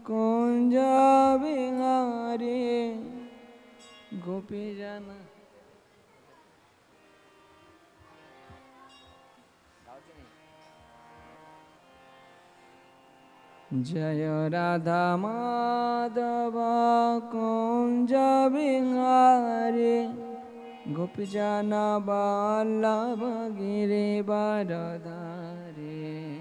kunja bihari gopijana. Jaya Radha Madhava Kunja Bihari Gopijana Vallabha Girivaradhari.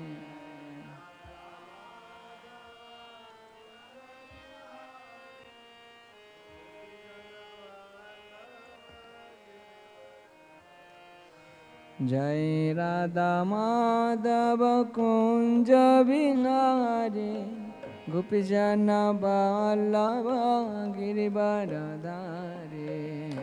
Jai Radha Madhava Kunja Bihari Gopijana Vallabha Girivaradhari.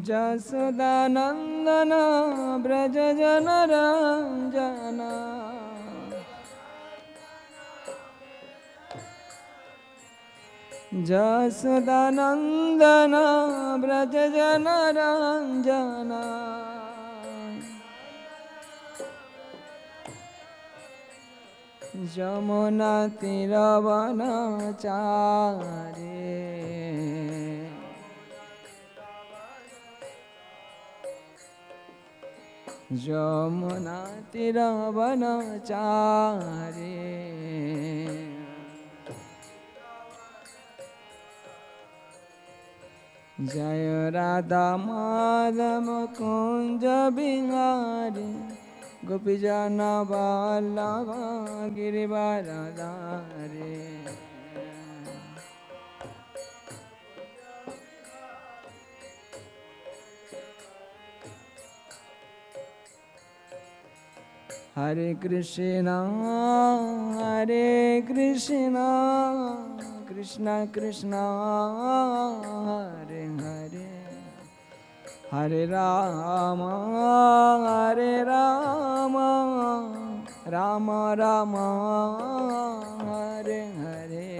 Jasodanandana Braja Jana Ranjana. Jasodanandana Braja Jana Ranjana. Jamuna Tiravanachari. Jamuna Tiravanachari. Jaya Radha Madhava Kunja Bihari Gopijana Vallabha Girivaradhari. Hare Krishna, Hare Krishna, Krishna Krishna, Hare Hare, Hare Rama, Hare Rama, Rama Rama, Hare Hare.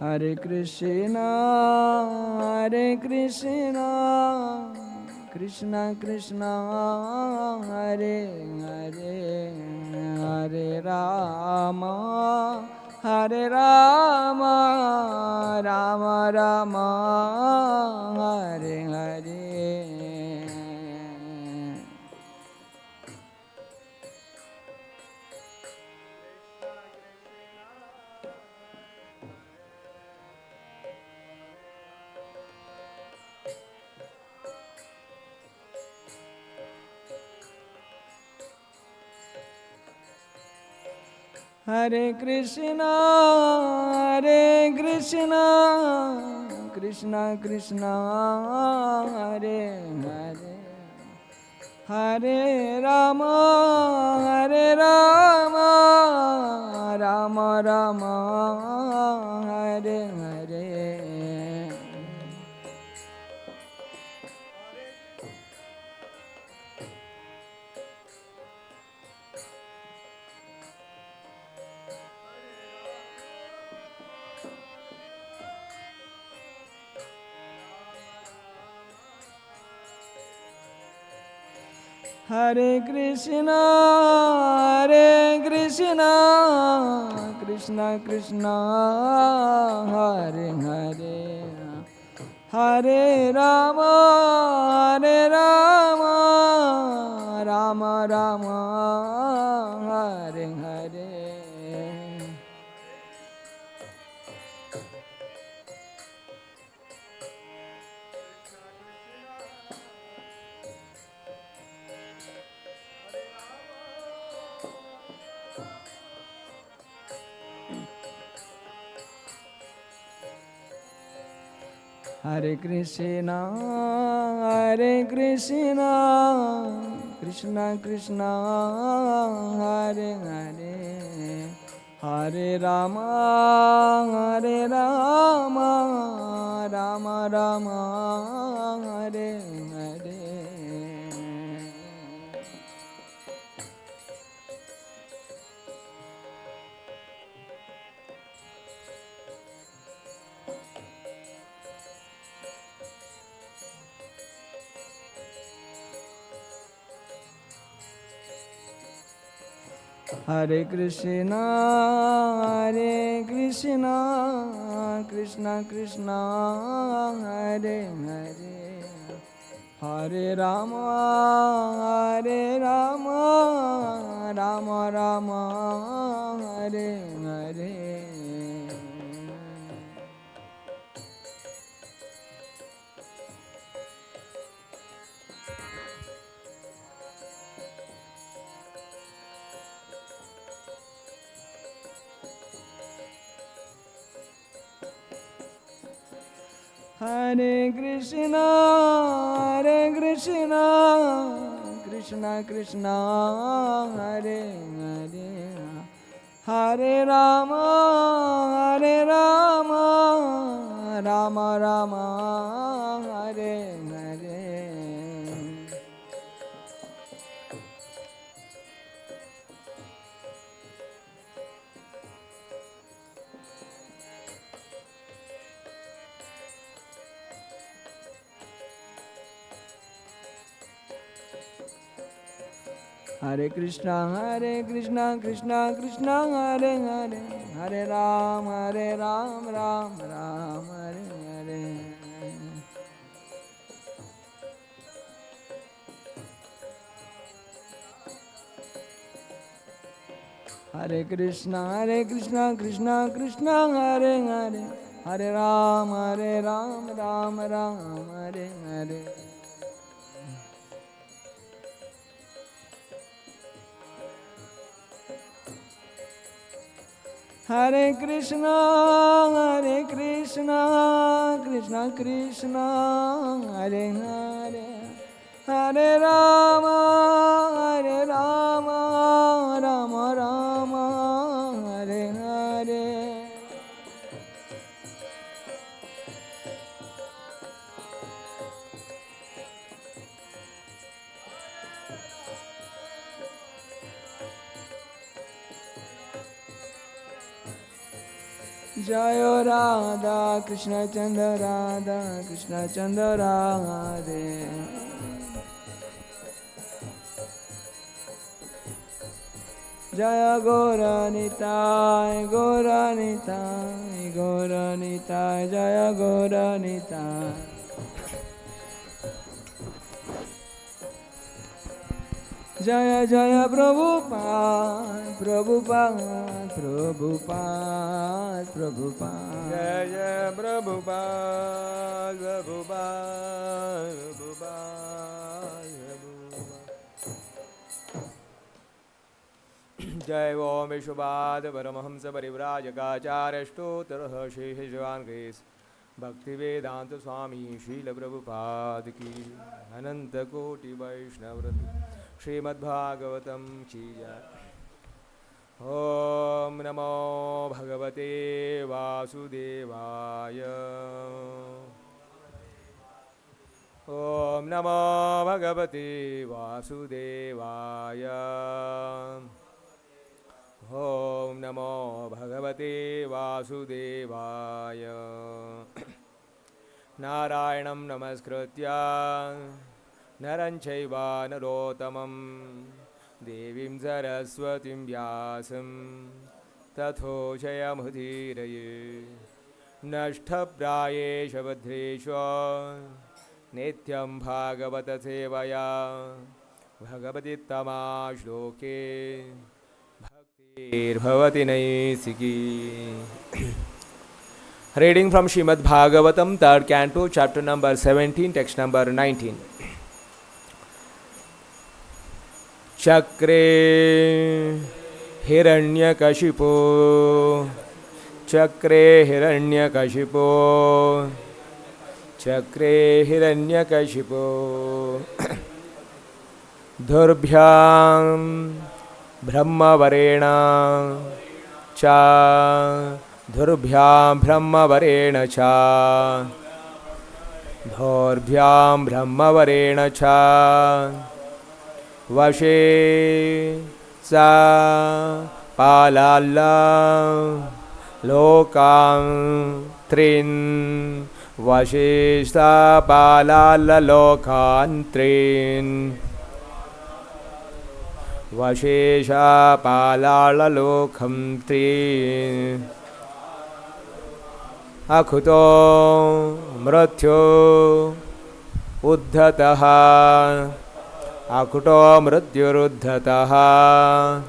Hare Krishna, Hare Krishna, Krishna Krishna, Hare Hare, Hare Rama, Hare Rama, Rama Rama, Hare Hare. Hare Krishna, Hare Krishna, Krishna Krishna, Hare Hare, Hare Rama, Hare Rama, Rama Rama, Hare Hare. Hare Krishna, Hare Krishna, Krishna Krishna, Hare Hare, Hare Rama, Hare Rama, Rama Rama, Hare Hare. Hare Krishna, Hare Krishna, Krishna Krishna, Hare Hare, Hare Rama, Hare Rama, Rama Rama, Hare Hare. Hare Krishna, Krishna Krishna, Hare Hare, Hare Rama, Rama Rama, Hare Hare. Hare Krishna, Krishna Krishna, Hare Hare, Hare Rama, Rama Rama, Hare Hare. Hare Krishna, Krishna Krishna, Hare Hare, Hare Ram, Ram Ram, Hare Hare. Hare Krishna, Krishna Krishna, Hare Hare, Hare Ram, Ram Ram, Hare Hare. Hare Krishna, Krishna Krishna, Hare Hare, Hare Rama, Rama Rama, Hare Hare. Jayo Radha, Krishna Chandra Radha, Krishna Chandra Radhe. Jaya Gora Nitai, Gora Nitai, Gora Nitai, Jaya Gora Nitai. Jaya Jaya Prabhupada, Prabhupada, Prabhupada, Prabhupada. Jaya Jaya Prabhupada, Prabhupada, Prabhupada. Jai Om Vishwabad Paramahamsa Parivrajakacarya Stotra Shri Shivan Grace Bhakti Vedanta Swami Srila Prabhupada Ki Ananta Koti Vaishnavrat Srimad Bhagavatam Ki Jai. Om Namo Bhagavate Vasudevaya. Om Namo Bhagavate Vasudevaya. Om Namo Bhagavate Vasudevaya. Narayanam Namaskritya Naranchaiva Narottamam Devim Saraswatim Vyasam Tatho Jayamudhiraye Nashtaprayesha Vadhesha Nityam Bhagavata Sevaya Bhagavati Tamashloke Bhaktir Bhavati Naisiki. Reading from Srimad Bhagavatam, 3rd Canto, chapter number 17, text number 19. Chakre Hiranyakashipo, Chakre Hiranyakashipo, Chakre Hiranyakashipo, Dhurbhyam Brahmavarena cha dhurbhyam brahmavarena cha dhaurbhyam brahmavarena cha vashe sa palala lokam trin vashe sa palala lokam trin Vashesha palala lokham tri Akhuto mrityu uddhataha Akhuto mrityuruddhataha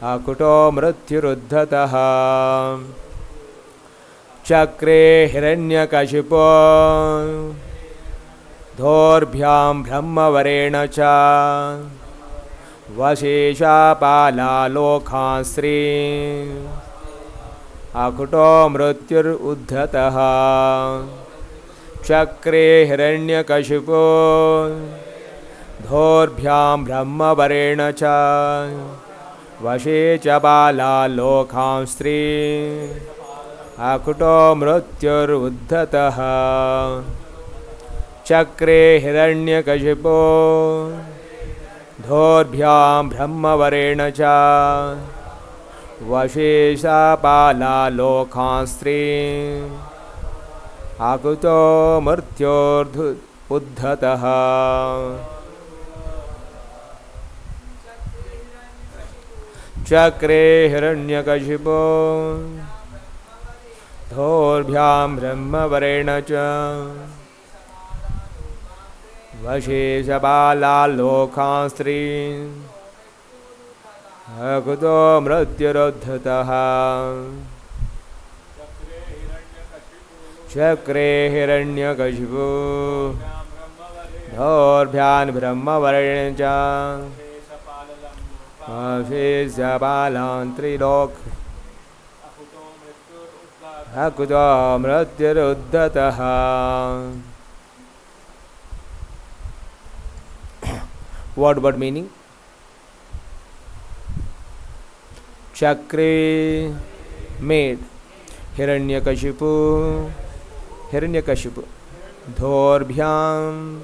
Akhuto mrityuruddhataha Chakre hiranyakashipo Dhaurbhyam brahmavarena cha Vasesha pala lokhansri Akuto mrityur uddhataha Chakre hiranyakashipo Dhaurbhyam brahmavarena cha Vasesha pala lokhansri Akuto mrityur uddhataha Chakre hiranyakashipo Dhaurbhyam brahmavarena cha Vashesha pala lokhansri Akuto mrityor uddhataha Chakre hiranyakashipo Dhaurbhyam brahmavarena cha Vashesha pala lokhansri Akuto mrityuruddhataha Chakre hiranyakashipu Dhaurbhyam brahmavarena cha Vashesha pala trilok Akuto mrityuruddhataha. Word meaning? Chakre made Hiranyakashipu Dhaurbhyam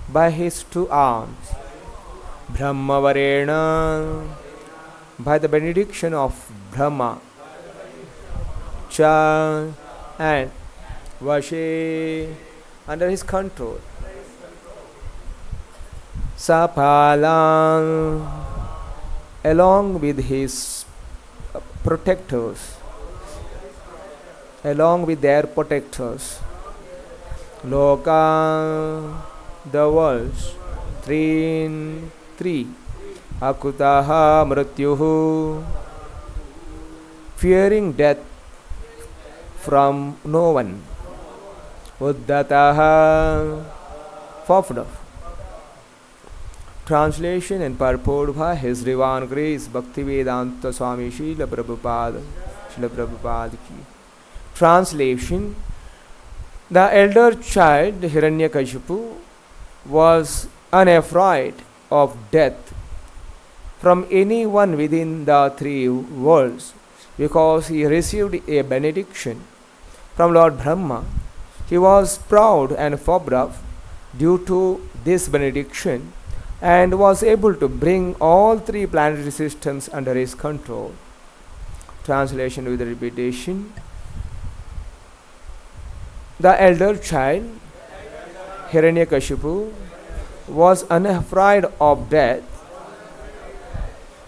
by his two arms Brahmavarena by the benediction of Brahma Cha and Vashe under his control Sapalan along with his protectors, along with their protectors, Loka, the worlds, three, Akutaha mrityuhu, fearing death from no one, Uddataha, puffed up. Translation and purport by His Divine Grace Bhaktivedanta Swami Srila Prabhupada ki. Translation: the elder child Hiranyakashipu was unafraid of death from anyone within the three worlds because he received a benediction from Lord Brahma. He was proud and fobbed up due to this benediction and was able to bring all three planetary systems under his control. Translation with repetition. The elder child, Hiranyakashipu, was unafraid of death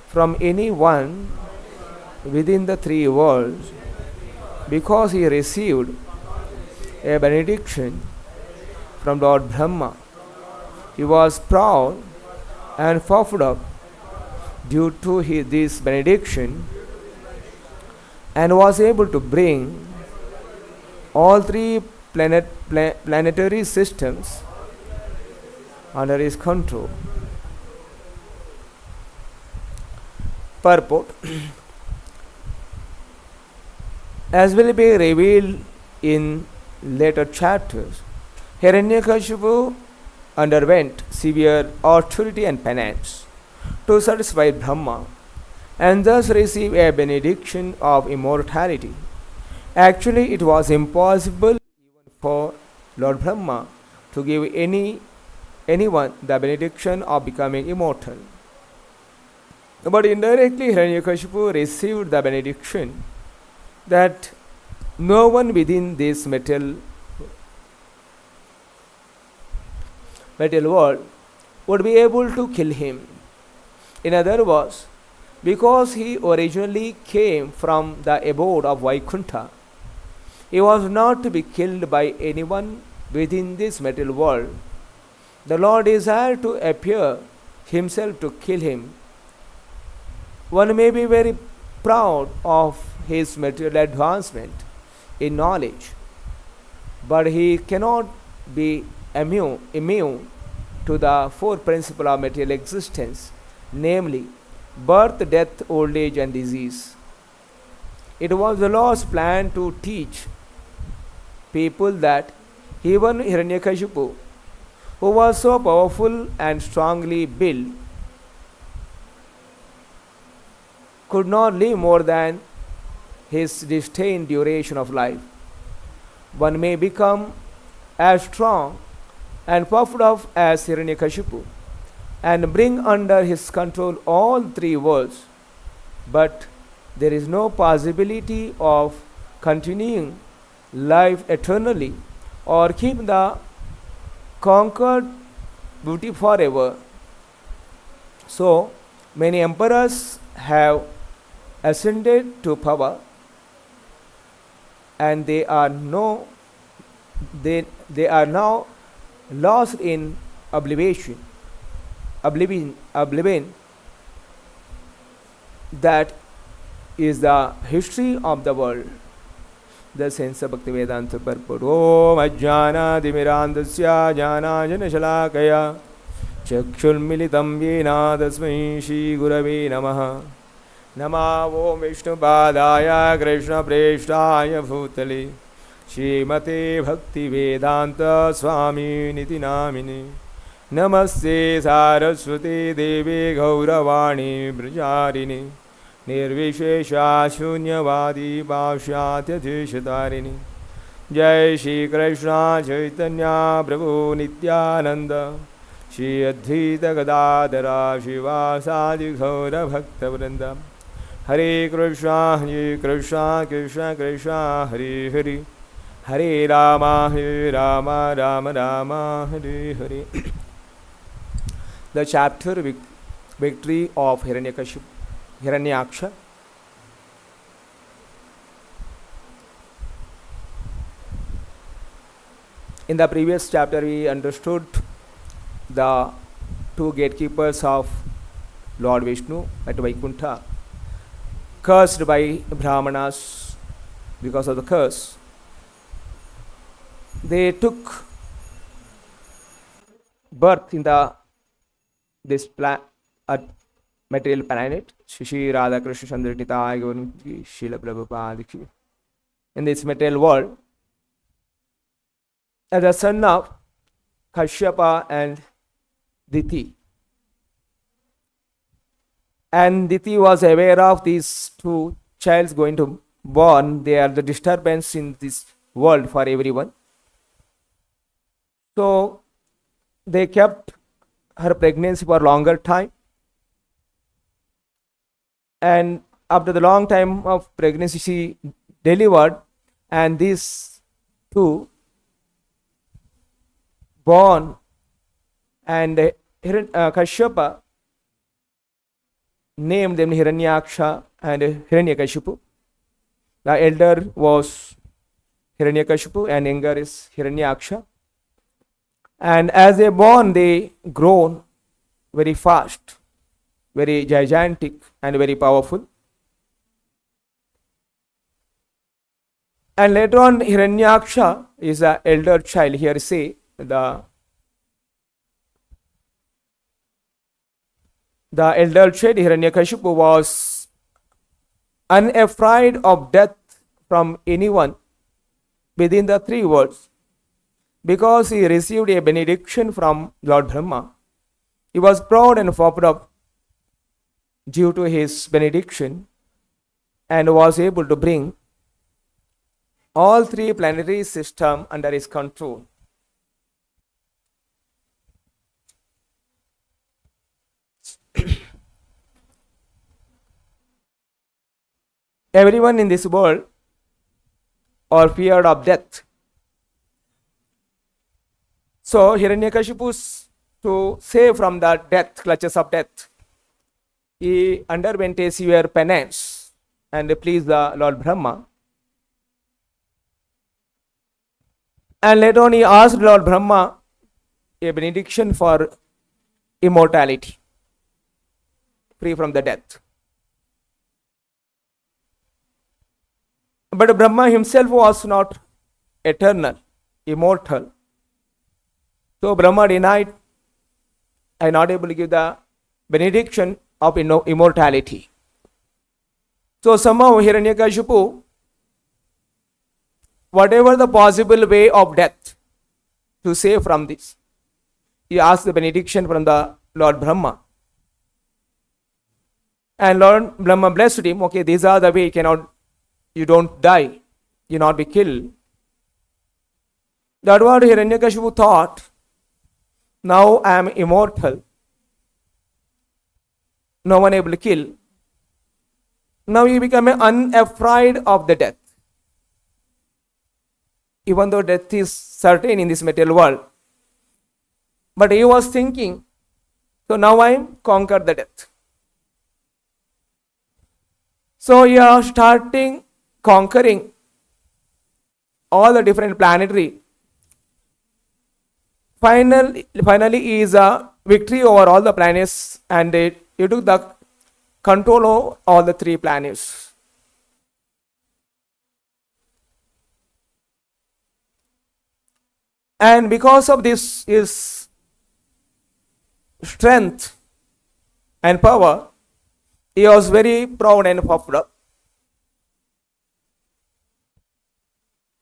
from anyone within the three worlds because he received a benediction from Lord Brahma. He was proud and puffed up due to this benediction and was able to bring all three planetary systems under his control. Purport. As will be revealed in later chapters, Hiranyakashipu underwent severe austerity and penance to satisfy Brahma and thus receive a benediction of immortality. Actually, it was impossible even for Lord Brahma to give anyone the benediction of becoming immortal. But indirectly, Hiranyakashipu received the benediction that no one within this material world would be able to kill him. In other words, because he originally came from the abode of Vaikuntha, he was not to be killed by anyone within this material world. The Lord desired to appear himself to kill him. One may be very proud of his material advancement in knowledge, but he cannot be immune to the four principles of material existence, namely birth, death, old age, and disease. It was the Lord's plan to teach people that even Hiranyakashipu, who was so powerful and strongly built, could not live more than his destined duration of life. One may become as strong and puffed up as Hiranyakashipu and bring under his control all three worlds, but there is no possibility of continuing life eternally or keep the conquered booty forever. So many emperors have ascended to power, and they are now lost in oblivion. That is the history of the world. The sense of Bhakti Vedanta purport. Om Ajnana Dimirandasya Jnana Janashalakaya Chakshulmilitam Yena Tasmai Shri Gurave Namaha. Nama Om Vishnu Padaya Krishna Preshtaya Bhutale Srimate Bhakti Vedanta Swami Niti Namini. Namaste Saraswati Devi Gauravani Brajarini Nirvishesha Shunyavadi Bhashyatyathishatarini. Jai Shri Krishna Chaitanya Prabhu Nityananda Shri Advaita Gadadhara Shivasadi Gaura Bhakta Vrinda. Hare Krishna Krishna Krishna Hare Hare Hare Rama Rama Rama Hare Hare. The chapter Victory of Hiranyaksha. In the previous chapter we understood the two gatekeepers of Lord Vishnu at Vaikuntha, cursed by Brahmanas. Because of the curse, they took birth in this material planet. Shri Radha Krishna Chandra Nitai Gauri Srila Prabhupada ki. In this material world, as a son of Kashyapa and Diti. And Diti was aware of these two childs going to born. They are the disturbance in this world for everyone. So they kept her pregnancy for a longer time. And after the long time of pregnancy, she delivered, and these two born, and Kashyapa named them Hiranyaksha and Hiranyakashipu. The elder was Hiranyakashipu and younger is Hiranyaksha. And as they born, they grown very fast, very gigantic and very powerful. And later on, Hiranyaksha is the elder child. Here say the elder child Hiranyakashipu was unafraid of death from anyone within the three worlds, because he received a benediction from Lord Brahma. He was proud and puffed up due to his benediction, and was able to bring all three planetary systems under his control. Everyone in this world are feared of death. So Hiranyakashipu, to save from the death, clutches of death, he underwent a severe penance and pleased the Lord Brahma. And later on he asked Lord Brahma a benediction for immortality, free from the death. But Brahma himself was not eternal, immortal. So Brahma denied and not able to give the benediction of immortality. So somehow Hiranyakashipu, whatever the possible way of death to save from this, he asked the benediction from the Lord Brahma. And Lord Brahma blessed him. Okay, these are the way you don't die, you not be killed. That what Hiranyakashipu thought. Now I am immortal. No one able to kill. Now he became unafraid of the death. Even though death is certain in this material world. But he was thinking, so now I conquered the death. So you are starting conquering all the different planetary. Finally is a victory over all the planets, and he took the control of all the three planets. And because of this his strength and power, he was very proud and puffed up.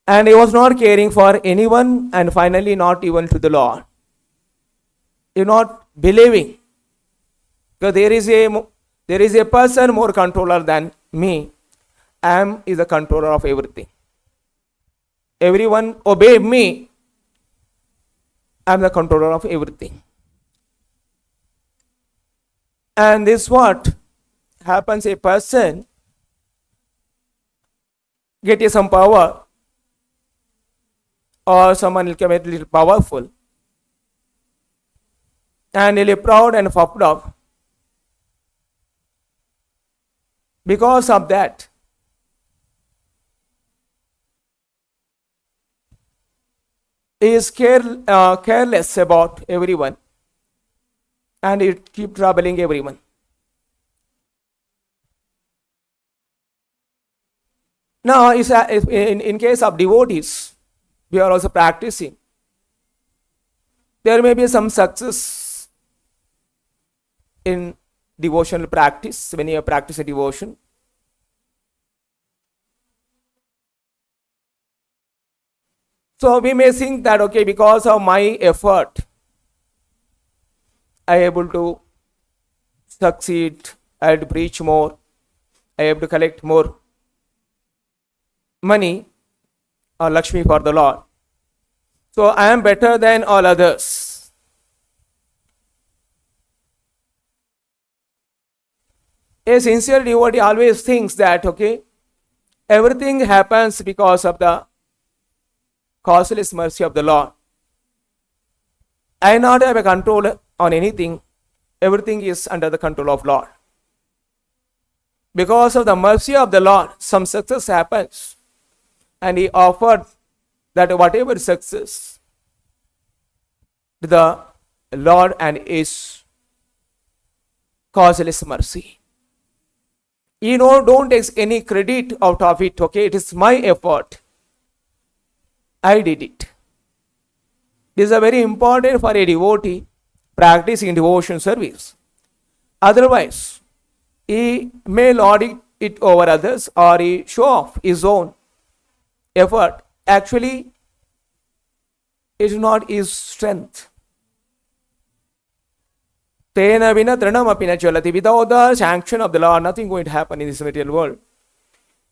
And he was not caring for anyone, and finally not even to the Lord. He not believing. Because there is a person more controller than me. I am is the controller of everything. Everyone obey me. I am the controller of everything. And this what happens, a person get some power, or someone will become a little powerful, and he'll be proud and puffed up. Because of that, he is careless about everyone, and he keep troubling everyone. Now, in case of devotees, we are also practicing. There may be some success in devotional practice when you practice a devotion. So we may think that, okay, because of my effort, I am able to succeed, I have to preach more, I have to collect more money or Lakshmi for the Lord. So I am better than all others. A sincere devotee always thinks that, okay, everything happens because of the causeless mercy of the Lord. I not have a control on anything. Everything is under the control of Lord. Because of the mercy of the Lord, some success happens. And he offered that whatever success to the Lord and his causeless mercy. You know, don't take any credit out of it. Okay, it is my effort. I did it. This is very important for a devotee practicing devotion service. Otherwise, he may lord it over others, or he show off his own effort. Actually, it is not his strength. Tena vina trinam apina chalati. Without the sanction of the Lord, nothing going to happen in this material world.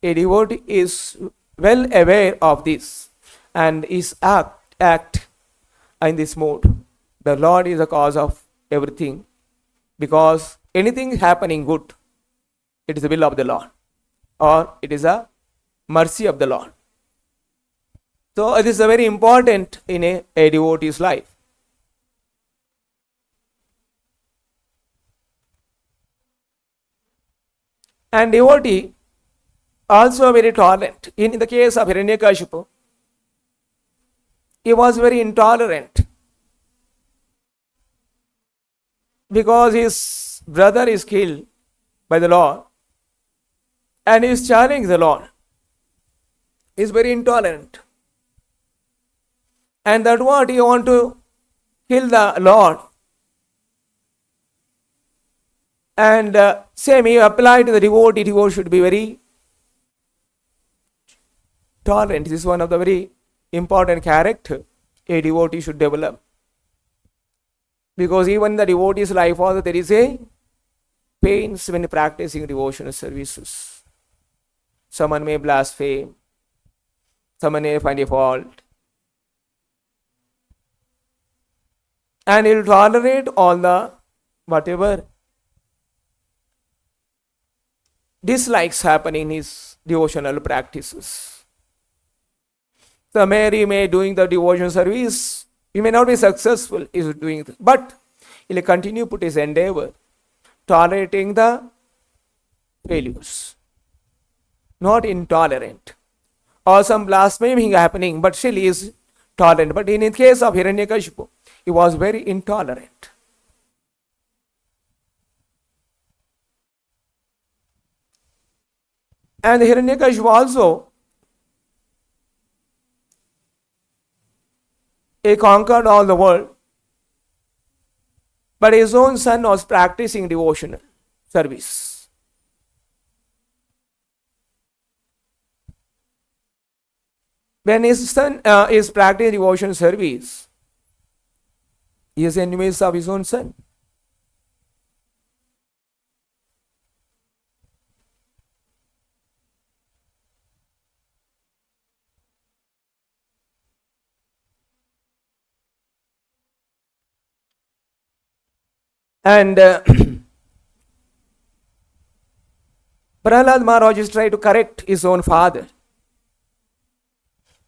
A devotee is well aware of this and is act in this mode. The Lord is the cause of everything, because anything happening good, it is the will of the Lord, or it is a mercy of the Lord. So it is very important in a devotee's life. And devotee also very tolerant. In the case of Hiranyakashipu, he was very intolerant because his brother is killed by the Lord and he is challenging the Lord. He is very intolerant. And that what he want to kill the Lord. And same, he applied to the devotee. Devotee should be very tolerant. This is one of the very important character a devotee should develop. Because even the devotee's life also there is a pains when practicing devotional services. Someone may blaspheme. Someone may find a fault. And he will tolerate all the whatever dislikes happen in his devotional practices. So Mary may doing the devotional service, he may not be successful in doing it, but he will continue put his endeavor, tolerating the failures, not intolerant. Or some blaspheming happening, but still he is tolerant. But in the case of Hiranyakashipu, he was very intolerant. And Hiranyakashipu also, he conquered all the world, but his own son was practicing devotional service. When his son is practicing devotional service, he is enemies of his own son. And Prahlad Maharaj is trying to correct his own father.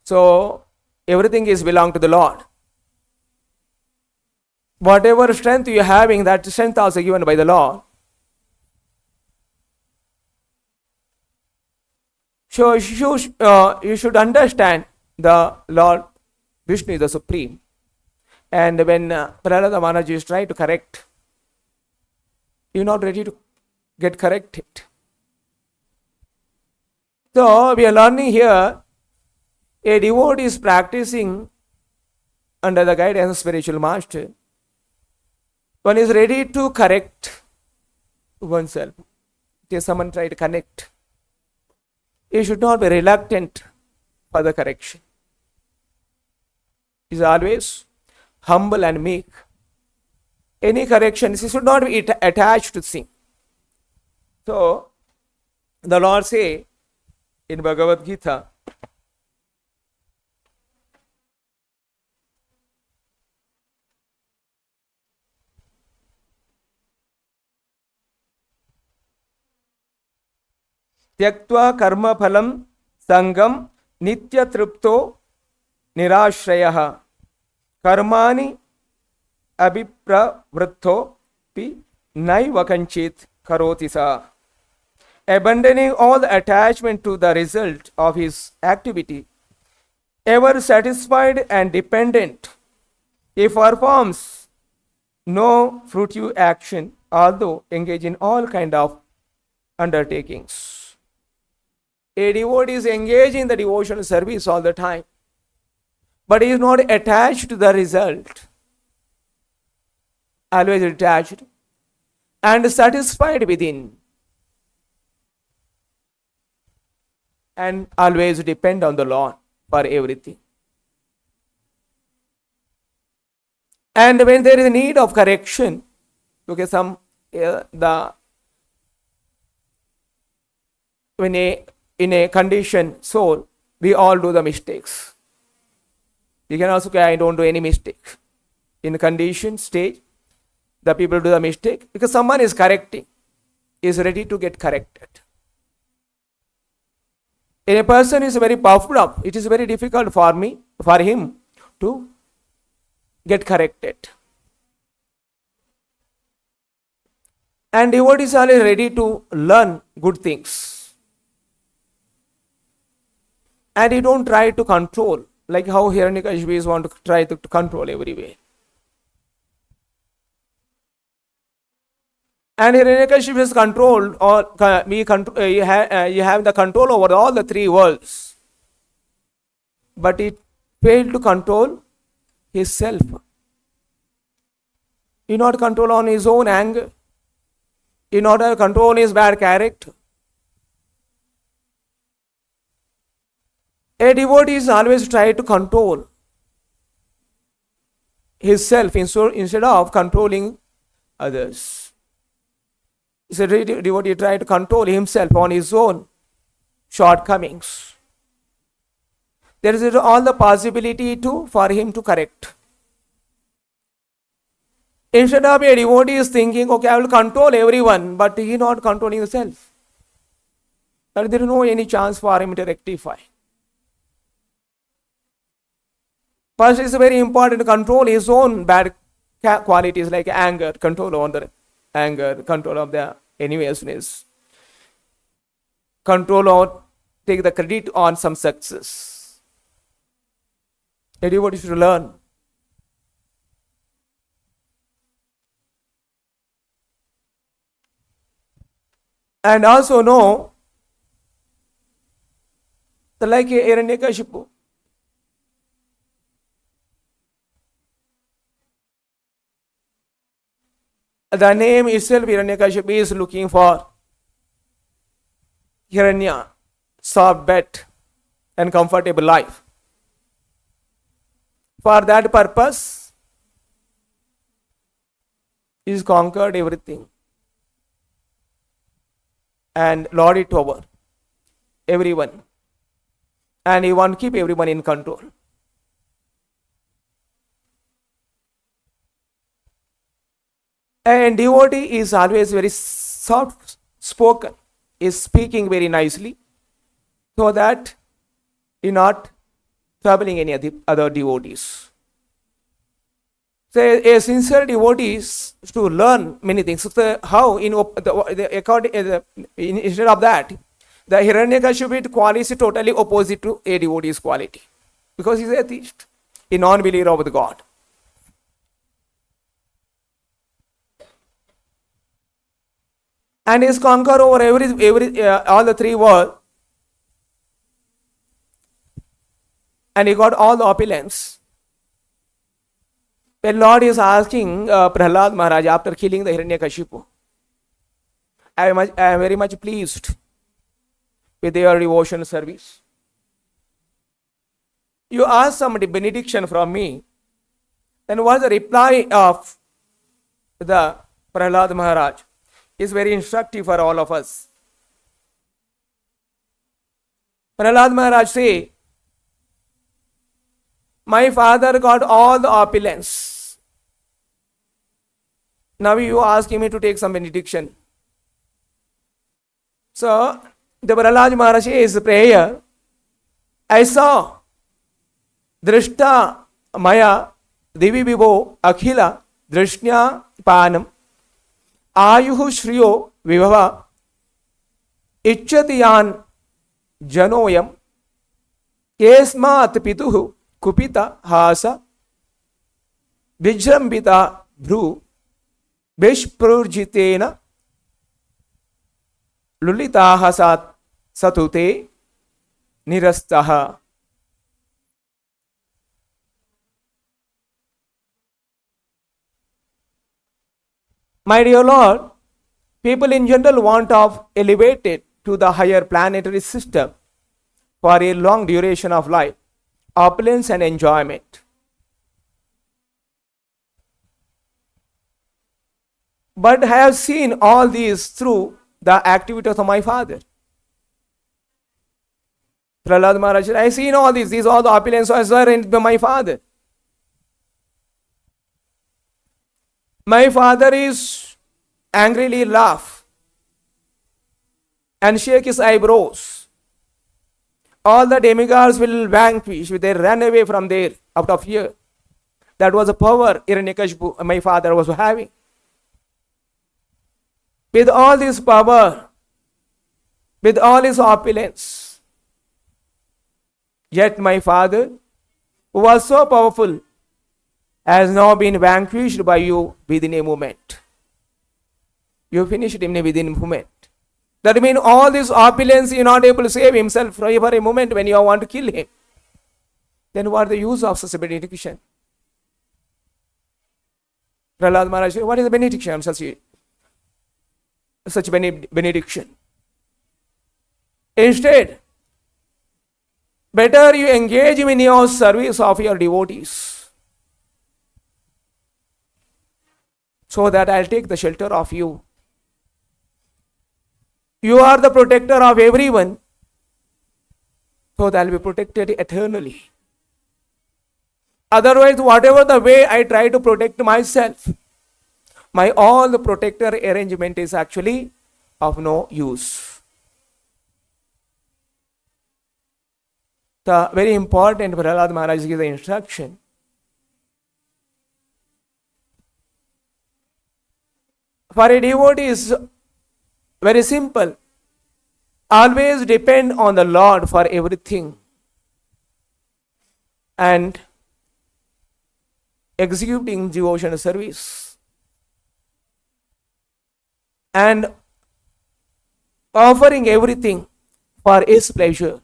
So everything is belong to the Lord. Whatever strength you are having, that strength also given by the Lord. So you should understand the Lord Vishnu is the Supreme. And when Prahlad Maharaj is trying to correct, you are not ready to get corrected. So we are learning here, a devotee is practicing under the guidance of spiritual master. One is ready to correct oneself. If someone try to connect, he should not be reluctant for the correction. He is always humble and meek. Any correction, he should not be attached to sin. So, the Lord say in Bhagavad Gita, Tyaktva karma phalam sangam nitya tripto nirashrayah karmani abhipravritto pi naiva kanchit karoti sa. Abandoning all the attachment to the result of his activity, ever satisfied and dependent, he performs no fruitive action, although engaged in all kind of undertakings. A devotee is engaged in the devotional service all the time, but he is not attached to the result. Always detached and satisfied within, and always depend on the Lord for everything. And when there is a need of correction, Okay, the when in a conditioned soul, we all do the mistakes. You can also say, I don't do any mistakes. In a conditioned stage, the people do the mistake because someone is correcting, is ready to get corrected. If a person is very puffed up, it is very difficult for him to get corrected. And devotees are ready to learn good things. And you don't try to control, like how Hiranyakashipus want to try to control everywhere. And Hiranyakashipu is controlled, or you have the control over all the three worlds. But it failed to control his self. He not control on his own anger. He not have control on his bad character. A devotee is always try to control his self instead of controlling others. So devotee try to control himself on his own shortcomings. There is all the possibility for him to correct. Instead of a devotee is thinking, okay, I will control everyone, but he is not controlling himself. But there is no any chance for him to rectify. First, it is very important to control his own bad qualities like anger, control on the anger, control of the enviousness, control or take the credit on some success. A devotee should learn. And also know that like Hiranyakashipu, the name itself, Hiranyakashipu, is looking for Hiranya, soft bed and comfortable life. For that purpose, he has conquered everything and lord it over everyone. And he wants to keep everyone in control. And devotee is always very soft spoken, is speaking very nicely, so that he not troubling any other devotees. So a sincere devotee is to learn many things. So how instead of that, the Hiranyakashipu quality is totally opposite to a devotee's quality, because he is atheist, a non-believer of the God. And he is conquer over all the three worlds, and he got all the opulence. When Lord is asking Prahlad Maharaj after killing the Hiranyakashipu, I am very much pleased with your devotion service. You ask some benediction from me, then what is the reply of the Prahlad Maharaj? Is very instructive for all of us. Prahlad Maharaj say, my father got all the opulence. Now you ask me to take some benediction. So the Prahlad Maharaj says prayer, I saw Drishta Maya Divi Vibho Akhila Drishnya Panam Ayuhu Shriyo Vivava Ichchatiyan Janoyam Kesmat Pituhu Kupita Hasa Vijrambita Bhru Vishprurjitena Lulitaha Satute Nirastaha. My dear Lord, people in general want of elevated to the higher planetary system for a long duration of life, opulence and enjoyment. But I have seen all these through the activities of my father. Prahlad Maharaj said, I have seen all these all the opulences were in my father. My father is angrily laugh and shake his eyebrows. All the demigods will vanquish, they run away from there out of fear. That was a power Hiranyakashipu, my father, was having. With all this power, with all his opulence, yet my father, who was so powerful, has now been vanquished by you within a moment. You finished him within a moment. That means all this opulence, you are not able to save himself for a moment when you want to kill him. Then what is the use of such a benediction? Prahlad Maharaj, what is the benediction? Such benediction. Instead, better you engage him in your service of your devotees, so that I'll take the shelter of you. You are the protector of everyone, so that I'll be protected eternally. Otherwise, whatever the way I try to protect myself, my all the protector arrangement is actually of no use. The very important Prahlad Maharaj gives the instruction. For a devotee is very simple. Always depend on the Lord for everything and executing devotional service and offering everything for his pleasure.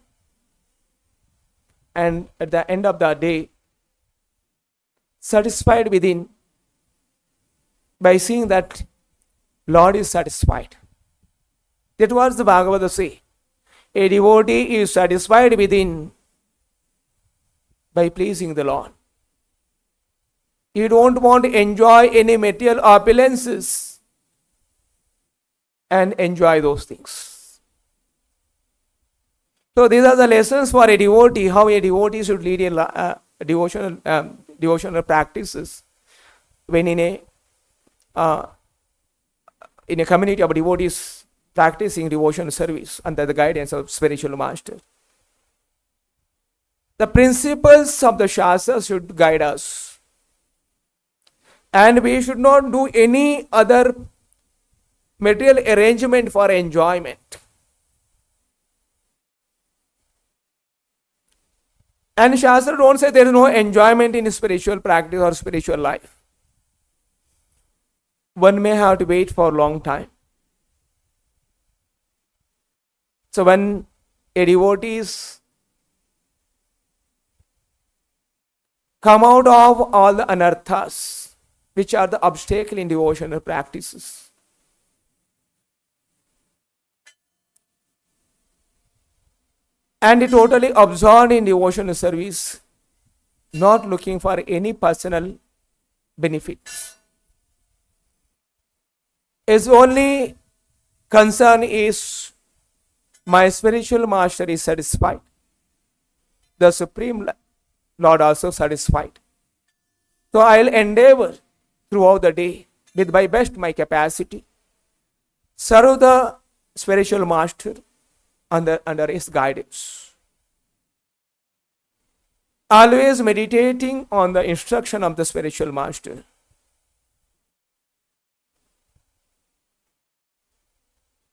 And at the end of the day, satisfied within by seeing that Lord is satisfied. That was the Bhagavatam say. A devotee is satisfied within by pleasing the Lord. You don't want to enjoy any material opulences and enjoy those things. So these are the lessons for a devotee, how a devotee should lead a devotional practices when in a community of devotees practicing devotional service under the guidance of spiritual master. The principles of the Shastra should guide us, and we should not do any other material arrangement for enjoyment. And Shastra don't say there is no enjoyment in spiritual practice or spiritual life. One may have to wait for a long time. So when a devotees come out of all the anarthas, which are the obstacle in devotional practices, and totally absorbed in devotional service, not looking for any personal benefits. His only concern is my spiritual master is satisfied. The Supreme Lord also satisfied. So I'll endeavor throughout the day with my best my capacity, serve the spiritual master under his guidance. Always meditating on the instruction of the spiritual master.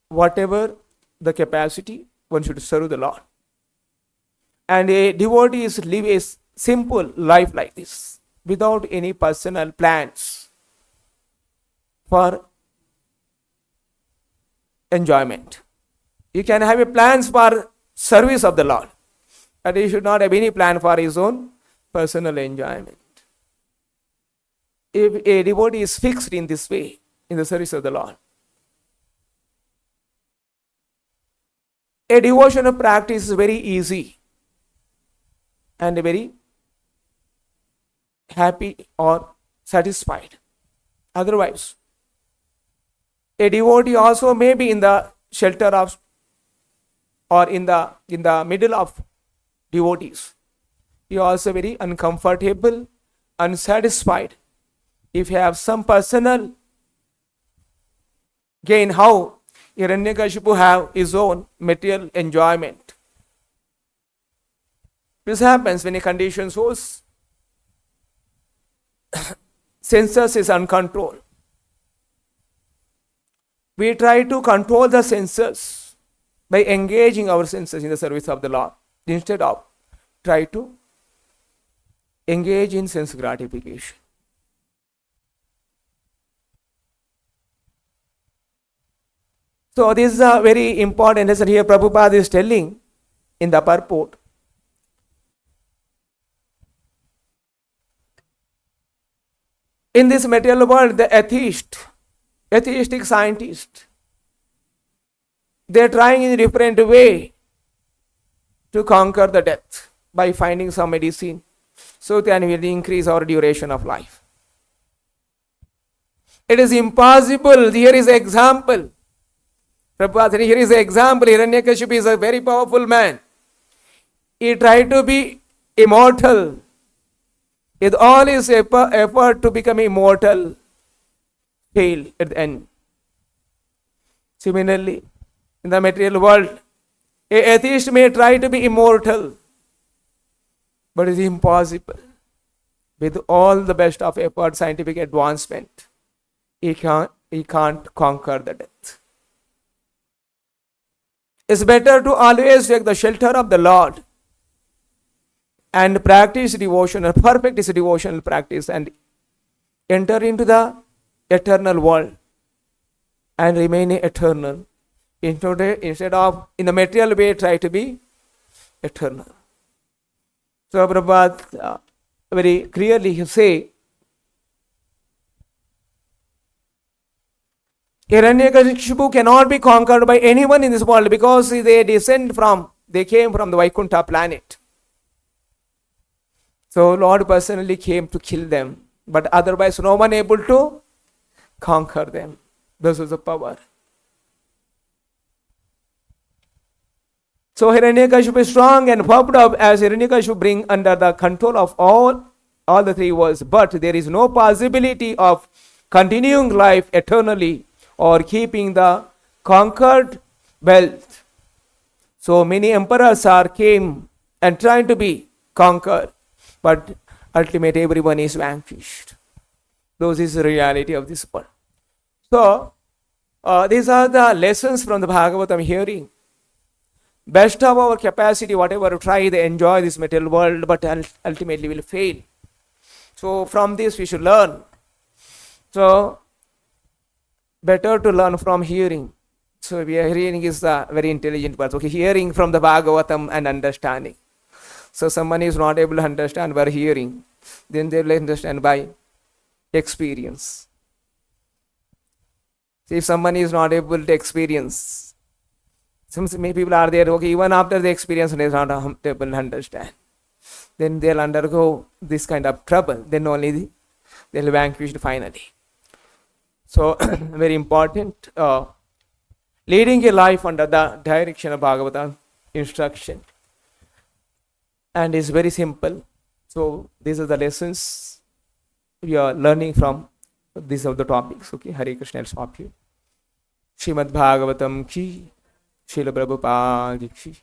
Whatever the capacity, one should serve the Lord. And a devotee is live a simple life like this, without any personal plans for enjoyment. You can have a plans for service of the Lord, but he should not have any plan for his own personal enjoyment. If a devotee is fixed in this way, in the service of the Lord, a devotional practice is very easy and very happy or satisfied. Otherwise, A devotee also may be in the shelter of or in the middle of devotees. He also very uncomfortable, unsatisfied. If you have some personal gain, how Hiranyakashipu have his own material enjoyment. This happens when a condition shows senses is uncontrolled. We try to control the senses by engaging our senses in the service of the Lord, instead of try to engage in sense gratification. So this is a very important lesson here Prabhupada is telling in the purport. In this material world, the atheistic scientist, they are trying in a different way to conquer the death by finding some medicine so that will increase our duration of life. It is impossible. Here is an example. Prabhupada said, here is an example. Hiranyakashipu is a very powerful man. He tried to be immortal. With all his effort to become immortal, failed at the end. Similarly, in the material world, an atheist may try to be immortal, but it is impossible. With all the best of effort, scientific advancement, he can't conquer the death. It's better to always take the shelter of the Lord and practice devotional, perfect devotional practice, and enter into the eternal world and remain eternal. Instead of in the material way try to be eternal. So Prabhupada very clearly say, Hiranyakashipu cannot be conquered by anyone in this world because they came from the Vaikuntha planet. So Lord personally came to kill them, but otherwise no one able to conquer them. This is the power. So Hiranyakashipu is strong and puffed up as Hiranyakashipu bring under the control of all the three worlds. But there is no possibility of continuing life eternally or keeping the conquered wealth. So many emperors came and trying to be conquered, but ultimately everyone is vanquished. This is the reality of this world. So these are the lessons from the Bhagavatam hearing. Best of our capacity, whatever try, they enjoy this material world, but ultimately will fail. So from this we should learn. So better to learn from hearing. So we are hearing is a very intelligent person. Okay, hearing from the Bhagavatam and understanding. So someone is not able to understand by hearing, then they will understand by experience. So if someone is not able to experience, many people are there, okay, even after the experience they are not able to understand. Then they'll undergo this kind of trouble. Then only they'll be vanquished finally. So very important, leading a life under the direction of Bhagavatam instruction. And it's very simple. So these are the lessons we are learning from these are the topics. Okay, Hare Krishna, I'll stop here. Srimad Bhagavatam ki, Srila Prabhupada ki.